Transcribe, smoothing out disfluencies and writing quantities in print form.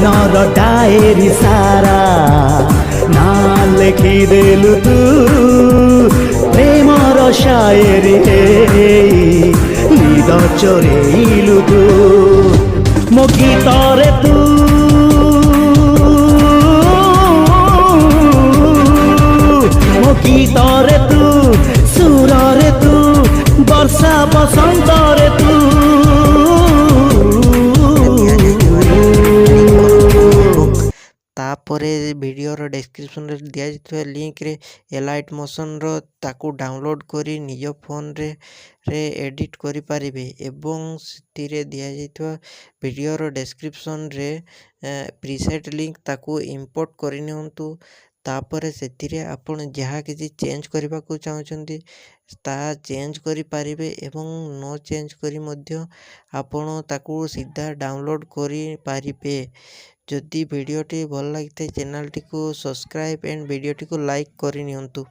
मनर diary सारा ना लेखिदेलु तू प्रेमर शायरी निद चोरेइलु तू मो गीतरे तू मो गीतरे तू सुररे तू वर्षा बसंतरे तू तापरे वीडियोर डिस्क्रिप्शन रे दिया जाइଥିବା लिंक रे एलाइट मोशन रो ताकू डाउनलोड करी निज फोन रे एडिट करि पारिबे एवं सितिरे दिया जाइଥିବା वीडियोर डिस्क्रिप्शन रे प्रीसेट लिंक ताकू इंपोर्ट करि नियंतु तापरे सेतिरे आपण जहाँ किसी चेंज करबा को चाहछंती ता चेंज करि पारिबे एवं नो चेंज करी मध्य आपण ताकू सीधा डाउनलोड करि पारिबे। जदि वीडियोटी भल लगी चैनल टी को सब्सक्राइब एंड वीडियोटी को लाइक करि नियंतु।